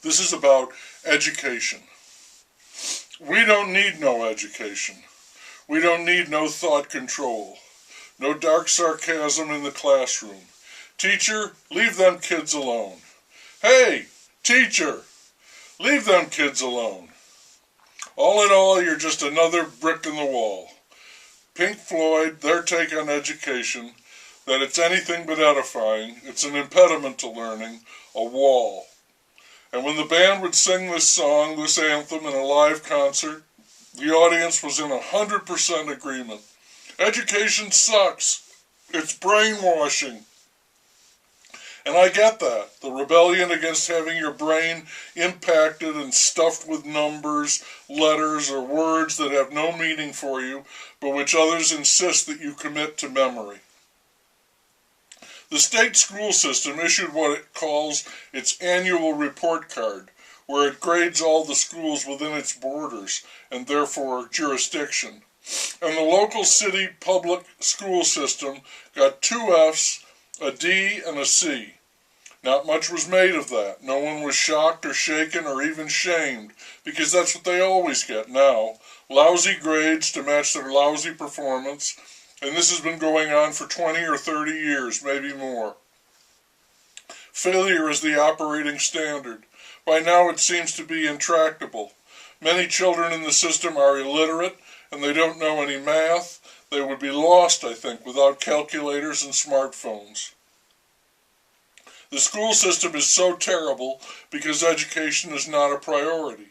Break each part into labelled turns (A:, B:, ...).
A: This is about education. We don't need no education. We don't need no thought control. No dark sarcasm in the classroom. Teacher, leave them kids alone. Hey, teacher, leave them kids alone. All in all, you're just another brick in the wall. Pink Floyd, their take on education, that it's anything but edifying, it's an impediment to learning, a wall. And when the band would sing this song, this anthem, in a live concert, the audience was in 100% agreement. Education sucks. It's brainwashing. And I get that. The rebellion against having your brain impacted and stuffed with numbers, letters, or words that have no meaning for you, but which others insist that you commit to memory. The state school system issued what it calls its annual report card, where it grades all the schools within its borders, and therefore jurisdiction. And the local city public school system got 2 F's, a D, and a C. Not much was made of that. No one was shocked or shaken or even shamed, because that's what they always get now. Lousy grades to match their lousy performance, and this has been going on for 20 or 30 years, maybe more. Failure is the operating standard. By now it seems to be intractable. Many children in the system are illiterate, and they don't know any math. They would be lost, I think, without calculators and smartphones. The school system is so terrible because education is not a priority.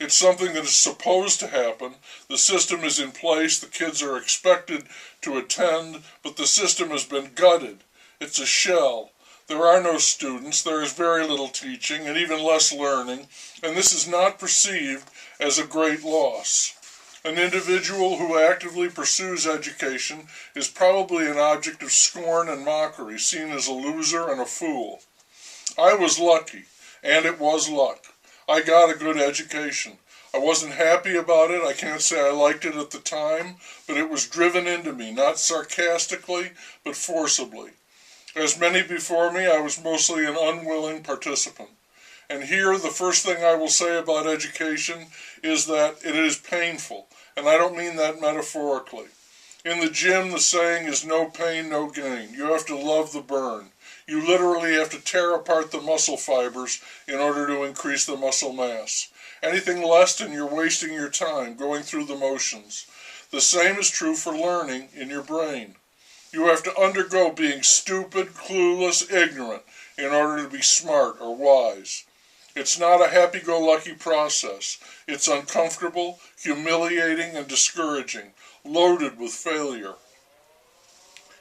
A: It's something that is supposed to happen. The system is in place. The kids are expected to attend, but the system has been gutted. It's a shell. There are no students. There is very little teaching and even less learning, and this is not perceived as a great loss. An individual who actively pursues education is probably an object of scorn and mockery, seen as a loser and a fool. I was lucky, and it was luck. I got a good education. I wasn't happy about it. I can't say I liked it at the time, but it was driven into me, not sarcastically, but forcibly. As many before me, I was mostly an unwilling participant. And here, the first thing I will say about education is that it is painful, and I don't mean that metaphorically. In the gym, the saying is no pain, no gain. You have to love the burn. You literally have to tear apart the muscle fibers in order to increase the muscle mass. Anything less than you're wasting your time going through the motions. The same is true for learning in your brain. You have to undergo being stupid, clueless, ignorant in order to be smart or wise. It's not a happy-go-lucky process. It's uncomfortable, humiliating, and discouraging, loaded with failure.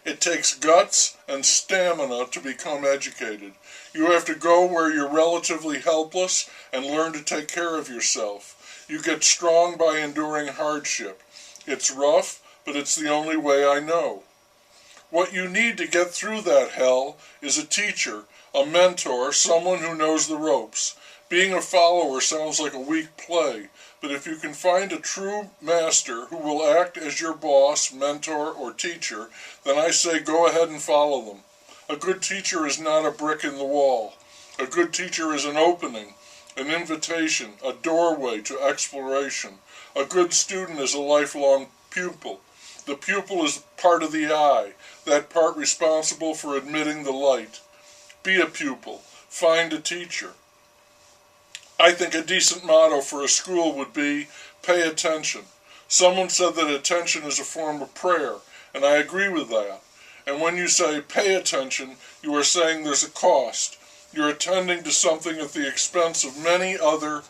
A: It takes guts and stamina to become educated. You have to go where you're relatively helpless and learn to take care of yourself. You get strong by enduring hardship. It's rough, but it's the only way I know. What you need to get through that hell is a teacher, a mentor, someone who knows the ropes. Being a follower sounds like a weak play, but if you can find a true master who will act as your boss, mentor, or teacher, then I say go ahead and follow them. A good teacher is not a brick in the wall. A good teacher is an opening, an invitation, a doorway to exploration. A good student is a lifelong pupil. The pupil is part of the eye, that part responsible for admitting the light. Be a pupil. Find a teacher. I think a decent motto for a school would be, pay attention. Someone said that attention is a form of prayer, and I agree with that. And when you say pay attention, you are saying there's a cost. You're attending to something at the expense of many other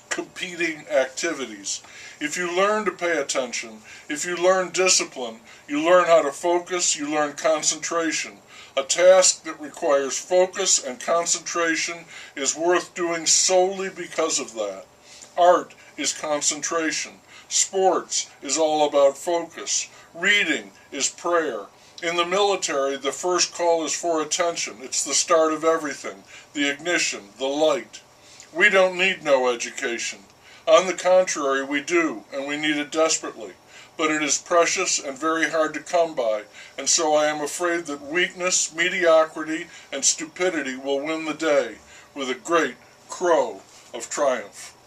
A: competing activities. If you learn to pay attention, if you learn discipline, you learn how to focus, you learn concentration. A task that requires focus and concentration is worth doing solely because of that. Art is concentration. Sports is all about focus. Reading is prayer. In the military, the first call is for attention. It's the start of everything, the ignition, the light. We don't need no education. On the contrary, we do, and we need it desperately. But it is precious and very hard to come by, and so I am afraid that weakness, mediocrity, and stupidity will win the day, with a great, crow of triumph.